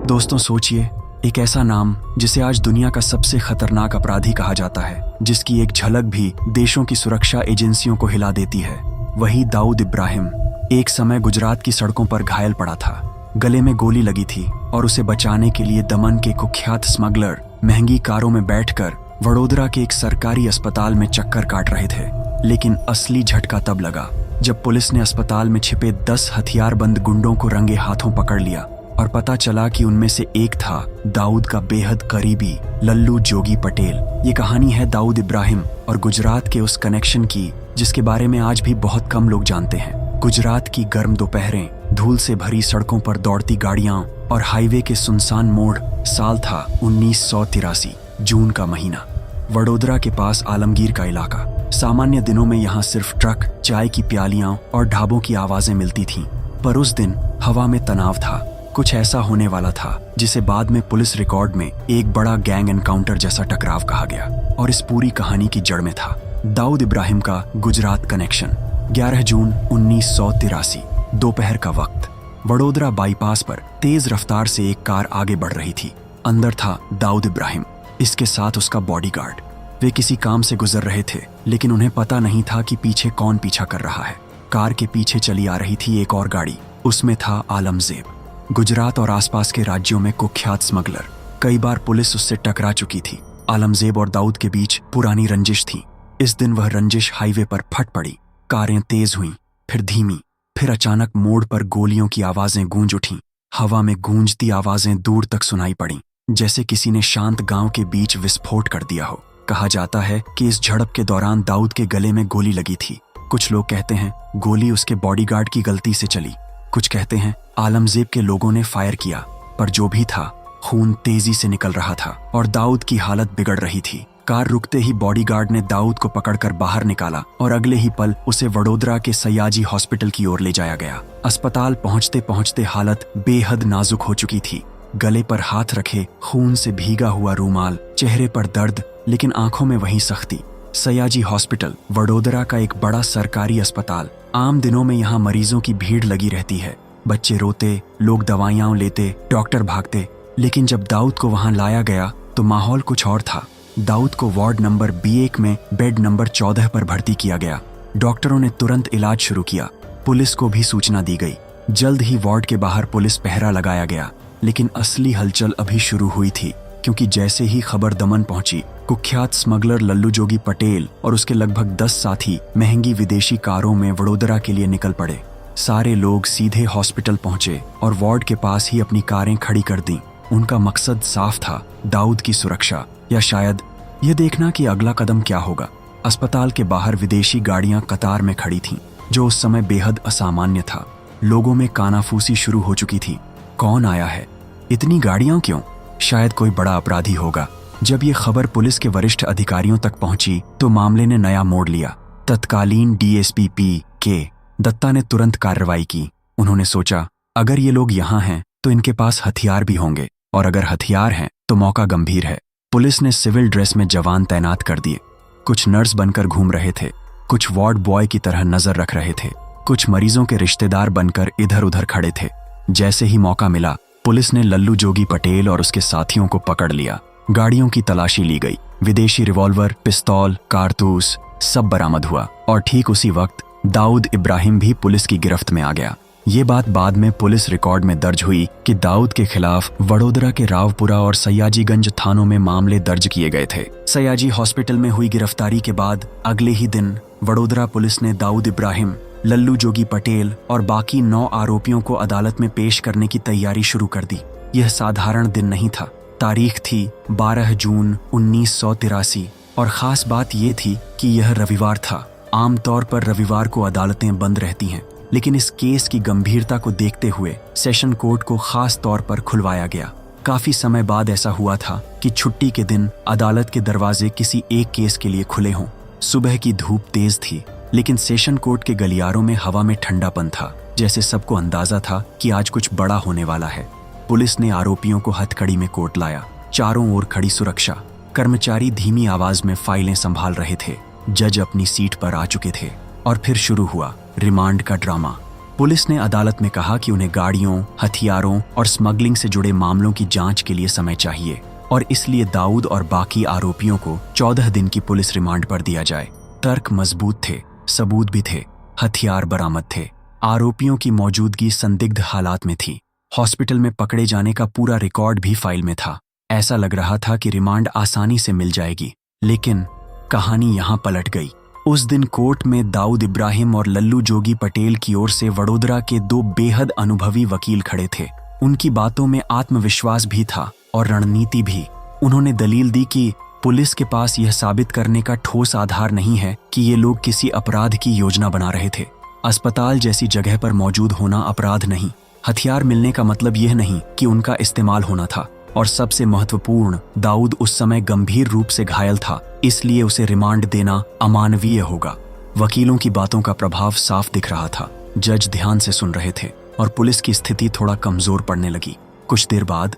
दोस्तों सोचिए, एक ऐसा नाम जिसे आज दुनिया का सबसे खतरनाक अपराधी कहा जाता है, जिसकी एक झलक भी देशों की सुरक्षा एजेंसियों को हिला देती है, वही दाऊद इब्राहिम। एक समय गुजरात की सड़कों पर घायल पड़ा था, गले में गोली लगी थी और उसे बचाने के लिए दमन के कुख्यात स्मगलर महंगी कारों में बैठकर वडोदरा के एक सरकारी अस्पताल में चक्कर काट रहे थे। लेकिन असली झटका तब लगा जब पुलिस ने अस्पताल में छिपे 10 हथियारबंद गुंडों को रंगे हाथों पकड़ लिया और पता चला कि उनमें से एक था दाऊद का बेहद करीबी लल्लू जोगी पटेल। ये कहानी है दाऊद इब्राहिम और गुजरात के उस कनेक्शन की जिसके बारे में आज भी बहुत कम लोग जानते हैं। गुजरात की गर्म दोपहरें, धूल से भरी सड़कों पर दौड़ती गाड़ियां और हाईवे के सुनसान मोड़। साल था 1983, जून का महीना। वडोदरा के पास आलमगीर का इलाका। सामान्य दिनों में यहाँ सिर्फ ट्रक, चाय की प्यालियां और ढाबों की आवाजें मिलती थीं, पर उस दिन हवा में तनाव था। कुछ ऐसा होने वाला था जिसे बाद में पुलिस रिकॉर्ड में एक बड़ा गैंग एनकाउंटर जैसा टकराव कहा गया। और इस पूरी कहानी की जड़ में था दाऊद इब्राहिम का गुजरात कनेक्शन। 11 जून 1983, दोपहर का वक्त। वडोदरा बाईपास पर तेज रफ्तार से एक कार आगे बढ़ रही थी। अंदर था दाऊद इब्राहिम, इसके साथ उसका बॉडीगार्ड। वे किसी काम से गुजर रहे थे, लेकिन उन्हें पता नहीं था कि पीछे कौन पीछा कर रहा है। कार के पीछे चली आ रही थी एक और गाड़ी, उसमें था आलमजेब, गुजरात और आसपास के राज्यों में कुख्यात स्मगलर। कई बार पुलिस उससे टकरा चुकी थी। आलमजेब और दाऊद के बीच पुरानी रंजिश थी। इस दिन वह रंजिश हाईवे पर फट पड़ी। कारें तेज हुईं, फिर धीमी, फिर अचानक मोड़ पर गोलियों की आवाजें गूंज उठीं। हवा में गूंजती आवाजें दूर तक सुनाई पड़ीं, जैसे किसी ने शांत गांव के बीच विस्फोट कर दिया हो। कहा जाता है कि इस झड़प के दौरान दाऊद के गले में गोली लगी थी। कुछ लोग कहते हैं गोली उसके बॉडीगार्ड की गलती से चली, कुछ कहते हैं आलमजेब के लोगों ने फायर किया। पर जो भी था, खून तेजी से निकल रहा था और दाऊद की हालत बिगड़ रही थी। कार रुकते ही बॉडीगार्ड ने दाऊद को पकड़कर बाहर निकाला और अगले ही पल उसे वडोदरा के सयाजी हॉस्पिटल की ओर ले जाया गया। अस्पताल पहुंचते पहुंचते हालत बेहद नाजुक हो चुकी थी। गले पर हाथ रखे, खून से भीगा हुआ रूमाल, चेहरे पर दर्द, लेकिन आंखों में वही सख्ती। सयाजी हॉस्पिटल, वडोदरा का एक बड़ा सरकारी अस्पताल। आम दिनों में यहाँ मरीजों की भीड़ लगी रहती है। बच्चे रोते, लोग दवाइयां लेते, डॉक्टर भागते। लेकिन जब दाऊद को वहां लाया गया तो माहौल कुछ और था। दाऊद को वार्ड नंबर B1 में बेड नंबर 14 पर भर्ती किया गया। डॉक्टरों ने तुरंत इलाज शुरू किया। पुलिस को भी सूचना दी गई। जल्द ही वार्ड के बाहर पुलिस पहरा लगाया गया। लेकिन असली हलचल अभी शुरू हुई थी, क्योंकि जैसे ही खबर दमन पहुंची, कुख्यात स्मगलर लल्लू जोगी पटेल और उसके लगभग 10 साथी महंगी विदेशी कारों में वडोदरा के लिए निकल पड़े। सारे लोग सीधे हॉस्पिटल पहुंचे और वार्ड के पास ही अपनी कारें खड़ी कर दी। उनका मकसद साफ था, दाऊद की सुरक्षा, या शायद यह देखना कि अगला कदम क्या होगा। अस्पताल के बाहर विदेशी गाड़ियां कतार में खड़ी थीं, जो उस समय बेहद असामान्य था। लोगों में कानाफूसी शुरू हो चुकी थी। कौन आया है? इतनी गाड़ियां क्यों? शायद कोई बड़ा अपराधी होगा। जब ये खबर पुलिस के वरिष्ठ अधिकारियों तक पहुंची तो मामले ने नया मोड़ लिया। तत्कालीन DSP P.K. दत्ता ने तुरंत कार्रवाई की। उन्होंने सोचा, अगर ये लोग यहाँ हैं तो इनके पास हथियार भी होंगे, और अगर हथियार हैं तो मौका गंभीर है। पुलिस ने सिविल ड्रेस में जवान तैनात कर दिए। कुछ नर्स बनकर घूम रहे थे, कुछ वार्ड बॉय की तरह नजर रख रहे थे, कुछ मरीजों के रिश्तेदार बनकर इधर उधर खड़े थे। जैसे ही मौका मिला, पुलिस ने लल्लू जोगी पटेल और उसके साथियों को पकड़ लिया। गाड़ियों की तलाशी ली गई। विदेशी रिवॉल्वर, पिस्तौल, कारतूस सब बरामद हुआ। और ठीक उसी वक्त दाऊद इब्राहिम भी पुलिस की गिरफ्त में आ गया। ये बात बाद में पुलिस रिकॉर्ड में दर्ज हुई कि दाऊद के खिलाफ वडोदरा के रावपुरा और सयाजीगंज थानों में मामले दर्ज किए गए थे। सयाजी हॉस्पिटल में हुई गिरफ्तारी के बाद अगले ही दिन वडोदरा पुलिस ने दाऊद इब्राहिम, लल्लू जोगी पटेल और बाकी 9 आरोपियों को अदालत में पेश करने की तैयारी शुरू कर दी। यह साधारण दिन नहीं था। तारीख थी 12 जून 1983 और खास बात यह थी कि यह रविवार था। आमतौर पर रविवार को अदालतें बंद रहती हैं, लेकिन इस केस की गंभीरता को देखते हुए सेशन कोर्ट को खास तौर पर खुलवाया गया। काफी समय बाद ऐसा हुआ था कि छुट्टी के दिन अदालत के दरवाजे किसी एक केस के लिए खुले हों। सुबह की धूप तेज थी, लेकिन सेशन कोर्ट के गलियारों में हवा में ठंडापन था, जैसे सबको अंदाजा था कि आज कुछ बड़ा होने वाला है। पुलिस ने आरोपियों को हथकड़ी में कोर्ट लाया। चारों ओर खड़ी सुरक्षा। कर्मचारी धीमी आवाज में फाइलें संभाल रहे थे। जज अपनी सीट पर आ चुके थे और फिर शुरू हुआ रिमांड का ड्रामा। पुलिस ने अदालत में कहा कि उन्हें गाड़ियों, हथियारों और स्मगलिंग से जुड़े मामलों की जांच के लिए समय चाहिए और इसलिए दाऊद और बाकी आरोपियों को 14 दिन की पुलिस रिमांड पर दिया जाए। तर्क मजबूत थे, सबूत भी थे, हथियार बरामद थे, आरोपियों की मौजूदगी संदिग्ध हालात में थी, हॉस्पिटल में पकड़े जाने का पूरा रिकॉर्ड भी फाइल में था। ऐसा लग रहा था कि रिमांड आसानी से मिल जाएगी, लेकिन कहानी यहां पलट गई। उस दिन कोर्ट में दाऊद इब्राहिम और लल्लू जोगी पटेल की ओर से वडोदरा के 2 बेहद अनुभवी वकील खड़े थे। उनकी बातों में आत्मविश्वास भी था और रणनीति भी। उन्होंने दलील दी कि पुलिस के पास यह साबित करने का ठोस आधार नहीं है कि ये लोग किसी अपराध की योजना बना रहे थे। अस्पताल जैसी जगह पर मौजूद होना अपराध नहीं, हथियार मिलने का मतलब यह नहीं कि उनका इस्तेमाल होना था, और सबसे महत्वपूर्ण, दाऊद उस समय गंभीर रूप से घायल था, इसलिए उसे रिमांड देना अमानवीय होगा। वकीलों की बातों का प्रभाव साफ दिख रहा था। जज ध्यान से सुन रहे थे और पुलिस की स्थिति थोड़ा कमजोर पड़ने लगी। कुछ देर बाद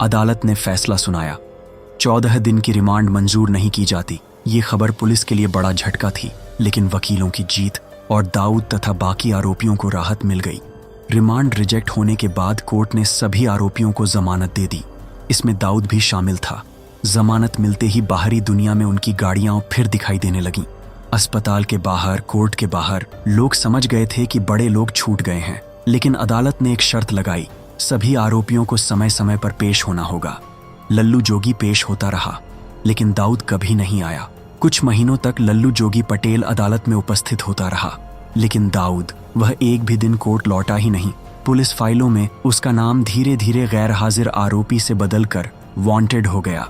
अदालत ने फैसला सुनाया। 14 दिन की रिमांड मंजूर नहीं की जाती। ये खबर पुलिस के लिए बड़ा झटका थी, लेकिन वकीलों की जीत और दाऊद तथा बाकी आरोपियों को राहत मिल गई। रिमांड रिजेक्ट होने के बाद कोर्ट ने सभी आरोपियों को जमानत दे दी। इसमें दाऊद भी शामिल था। जमानत मिलते ही बाहरी दुनिया में उनकी गाड़ियां फिर दिखाई देने लगीं। अस्पताल के बाहर, कोर्ट के बाहर लोग समझ गए थे कि बड़े लोग छूट गए हैं, लेकिन अदालत ने एक शर्त लगाई, सभी आरोपियों को समय समय पर पेश होना होगा। लल्लू जोगी पेश होता रहा, लेकिन दाऊद कभी नहीं आया। कुछ महीनों तक लल्लू जोगी पटेल अदालत में उपस्थित होता रहा, लेकिन दाऊद वह एक भी दिन कोर्ट लौटा ही नहीं। पुलिस फाइलों में उसका नाम धीरे धीरे गैर हाजिर आरोपी से बदलकर वांटेड हो गया।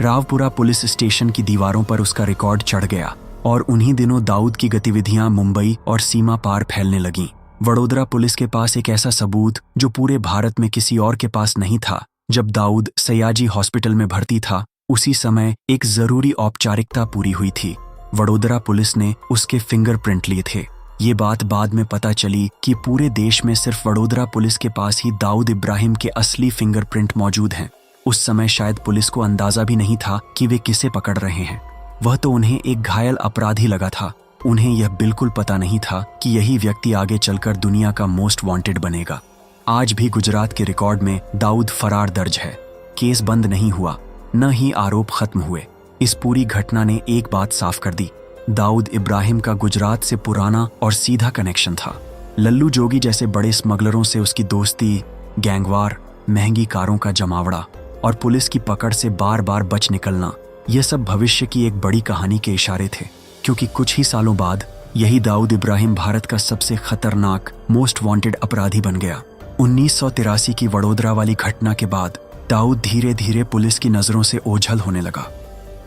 रावपुरा पुलिस स्टेशन की दीवारों पर उसका रिकॉर्ड चढ़ गया और उन्हीं दिनों दाऊद की गतिविधियां मुंबई और सीमा पार फैलने लगीं। वडोदरा पुलिस के पास एक ऐसा सबूत जो पूरे भारत में किसी और के पास नहीं था। जब दाऊद सयाजी हॉस्पिटल में भर्ती था, उसी समय एक जरूरी औपचारिकता पूरी हुई थी। वडोदरा पुलिस ने उसके फिंगरप्रिंट लिए थे। ये बात बाद में पता चली कि पूरे देश में सिर्फ वडोदरा पुलिस के पास ही दाऊद इब्राहिम के असली फिंगरप्रिंट मौजूद हैं। उस समय शायद पुलिस को अंदाजा भी नहीं था कि वे किसे पकड़ रहे हैं। वह तो उन्हें एक घायल अपराधी लगा था। उन्हें यह बिल्कुल पता नहीं था कि यही व्यक्ति आगे चलकर दुनिया का मोस्ट वांटेड बनेगा। आज भी गुजरात के रिकॉर्ड में दाऊद फरार दर्ज है। केस बंद नहीं हुआ, न ही आरोप खत्म हुए। इस पूरी घटना ने एक बात साफ कर दी, दाऊद इब्राहिम का गुजरात से पुराना और सीधा कनेक्शन था। लल्लू जोगी जैसे बड़े स्मगलरों से उसकी दोस्ती, गैंगवार, महंगी कारों का जमावड़ा और पुलिस की पकड़ से बार बार बच निकलना, यह सब भविष्य की एक बड़ी कहानी के इशारे थे, क्योंकि कुछ ही सालों बाद यही दाऊद इब्राहिम भारत का सबसे खतरनाक मोस्ट वांटेड अपराधी बन गया। 1983 की वडोदरा वाली घटना के बाद दाऊद धीरे धीरे पुलिस की नजरों से ओझल होने लगा।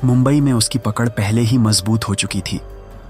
मुंबई में उसकी पकड़ पहले ही मजबूत हो चुकी थी,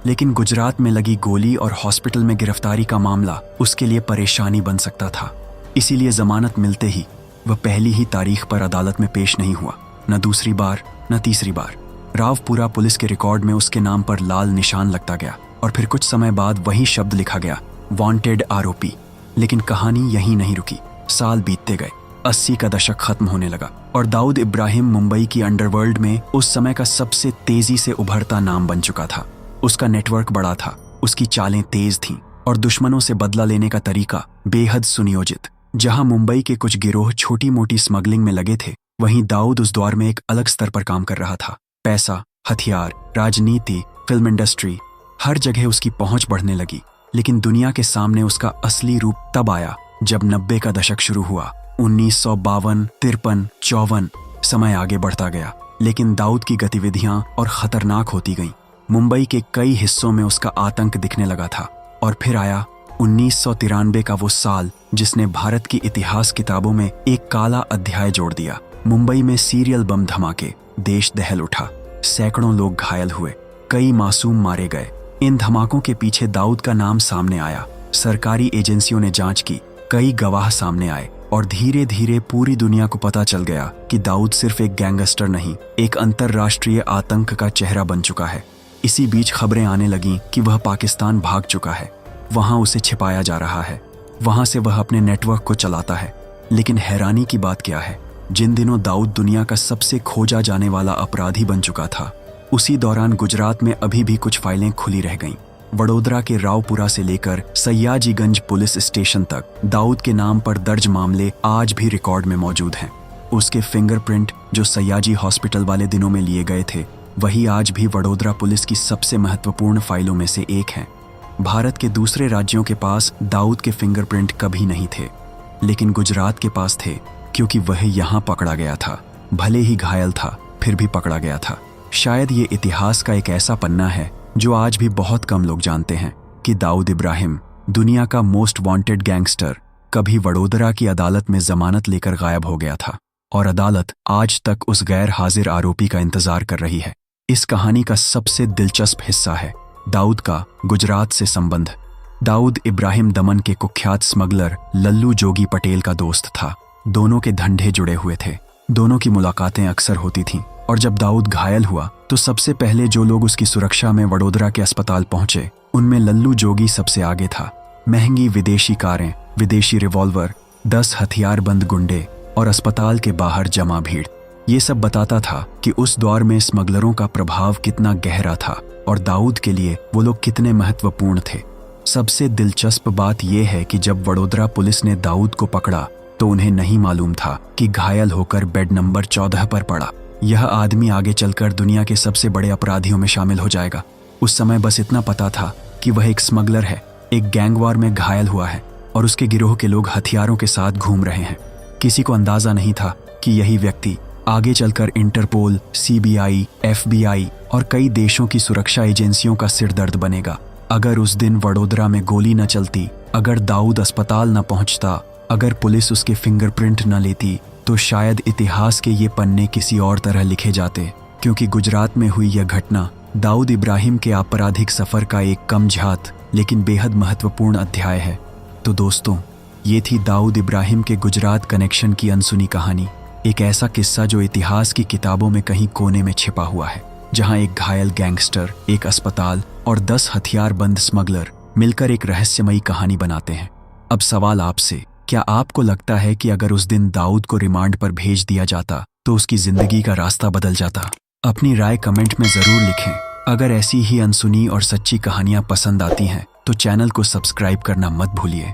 लेकिन गुजरात में लगी गोली और हॉस्पिटल में गिरफ्तारी का मामला उसके लिए परेशानी बन सकता था। इसीलिए जमानत मिलते ही वह पहली ही तारीख पर अदालत में पेश नहीं हुआ, न दूसरी बार न तीसरी बार। रावपुरा पुलिस के रिकॉर्ड में उसके नाम पर लाल निशान लगता गया और फिर कुछ समय बाद वही शब्द लिखा गया, वांटेड आरोपी। लेकिन कहानी यहीं नहीं रुकी। साल बीतते गए, 80 का दशक खत्म होने लगा और दाऊद इब्राहिम मुंबई की अंडरवर्ल्ड में उस समय का सबसे तेजी से उभरता नाम बन चुका था। उसका नेटवर्क बड़ा था, उसकी चालें तेज थीं और दुश्मनों से बदला लेने का तरीका बेहद सुनियोजित। जहां मुंबई के कुछ गिरोह छोटी मोटी स्मगलिंग में लगे थे, वहीं दाऊद उस दौर में एक अलग स्तर पर काम कर रहा था। पैसा, हथियार, राजनीति, फिल्म इंडस्ट्री, हर जगह उसकी पहुंच बढ़ने लगी। लेकिन दुनिया के सामने उसका असली रूप तब आया जब 90 का दशक शुरू हुआ। 1952, 53, 54 समय आगे बढ़ता गया, लेकिन दाऊद की गतिविधियां और खतरनाक होती गईं। मुंबई के कई हिस्सों में उसका आतंक दिखने लगा था। और फिर आया 1993 का वो साल जिसने भारत की इतिहास किताबों में एक काला अध्याय जोड़ दिया। मुंबई में सीरियल बम धमाके, देश दहल उठा, सैकड़ों लोग घायल हुए, कई मासूम मारे गए। इन धमाकों के पीछे दाऊद का नाम सामने आया। सरकारी एजेंसियों ने जांच की, कई गवाह सामने आए और धीरे धीरे पूरी दुनिया को पता चल गया कि दाऊद सिर्फ एक गैंगस्टर नहीं, एक अंतर्राष्ट्रीय आतंक का चेहरा बन चुका है। इसी बीच खबरें आने लगीं कि वह पाकिस्तान भाग चुका है, वहां उसे छिपाया जा रहा है, वहां से वह अपने नेटवर्क को चलाता है। लेकिन हैरानी की बात क्या है, जिन दिनों दाऊद दुनिया का सबसे खोजा जाने वाला अपराधी बन चुका था, उसी दौरान गुजरात में अभी भी कुछ फाइलें खुली रह गईं। वडोदरा के रावपुरा से लेकर सयाजीगंज पुलिस स्टेशन तक दाऊद के नाम पर दर्ज मामले आज भी रिकॉर्ड में मौजूद हैं। उसके फिंगरप्रिंट जो सयाजी हॉस्पिटल वाले दिनों में लिए गए थे, वही आज भी वडोदरा पुलिस की सबसे महत्वपूर्ण फाइलों में से एक है। भारत के दूसरे राज्यों के पास दाऊद के फिंगरप्रिंट कभी नहीं थे, लेकिन गुजरात के पास थे, क्योंकि वह यहाँ पकड़ा गया था। भले ही घायल था, फिर भी पकड़ा गया था। शायद ये इतिहास का एक ऐसा पन्ना है जो आज भी बहुत कम लोग जानते हैं कि दाऊद इब्राहिम, दुनिया का मोस्ट वांटेड गैंगस्टर, कभी वडोदरा की अदालत में जमानत लेकर गायब हो गया था और अदालत आज तक उस गैर हाजिर आरोपी का इंतजार कर रही है। इस कहानी का सबसे दिलचस्प हिस्सा है दाऊद का गुजरात से संबंध। दाऊद इब्राहिम दमन के कुख्यात स्मगलर लल्लू जोगी पटेल का दोस्त था। दोनों के धंधे जुड़े हुए थे, दोनों की मुलाकातें अक्सर होती थीं, और जब दाऊद घायल हुआ तो सबसे पहले जो लोग उसकी सुरक्षा में वडोदरा के अस्पताल पहुंचे, उनमें लल्लू जोगी सबसे आगे था। महंगी विदेशी कारें, विदेशी रिवॉल्वर, 10 हथियारबंद गुंडे और अस्पताल के बाहर जमा भीड़, ये सब बताता था कि उस दौर में स्मगलरों का प्रभाव कितना गहरा था और दाऊद के लिए वो लोग कितने महत्वपूर्ण थे। सबसे दिलचस्प बात यह है कि जब वडोदरा पुलिस ने दाऊद को पकड़ा तो उन्हें नहीं मालूम था कि घायल होकर बेड नंबर 14 पर पड़ा। यह आदमी आगे चलकर दुनिया के सबसे बड़े अपराधियों में शामिल हो जाएगा। उस समय बस इतना पता था कि वह एक स्मगलर है, एक गैंगवार में घायल हुआ है और उसके गिरोह के लोग हथियारों के साथ घूम रहे हैं। किसी को अंदाजा नहीं था कि यही व्यक्ति आगे चलकर इंटरपोल, CBI, FBI और कई देशों की सुरक्षा एजेंसियों का सिरदर्द बनेगा। अगर उस दिन वडोदरा में गोली न चलती, अगर दाऊद अस्पताल न पहुंचता, अगर पुलिस उसके फिंगरप्रिंट न लेती, तो शायद इतिहास के ये पन्ने किसी और तरह लिखे जाते। क्योंकि गुजरात में हुई यह घटना दाऊद इब्राहिम के आपराधिक सफर का एक कम झात लेकिन बेहद महत्वपूर्ण अध्याय है। तो दोस्तों, ये थी दाऊद इब्राहिम के गुजरात कनेक्शन की अनसुनी कहानी। एक ऐसा किस्सा जो इतिहास की किताबों में कहीं कोने में छिपा हुआ है, जहां एक घायल गैंगस्टर, एक अस्पताल और 10 हथियारबंद स्मगलर मिलकर एक रहस्यमयी कहानी बनाते हैं। अब सवाल आपसे, क्या आपको लगता है कि अगर उस दिन दाऊद को रिमांड पर भेज दिया जाता तो उसकी जिंदगी का रास्ता बदल जाता? अपनी राय कमेंट में जरूर लिखें। अगर ऐसी ही अनसुनी और सच्ची कहानियां पसंद आती हैं तो चैनल को सब्सक्राइब करना मत भूलिए।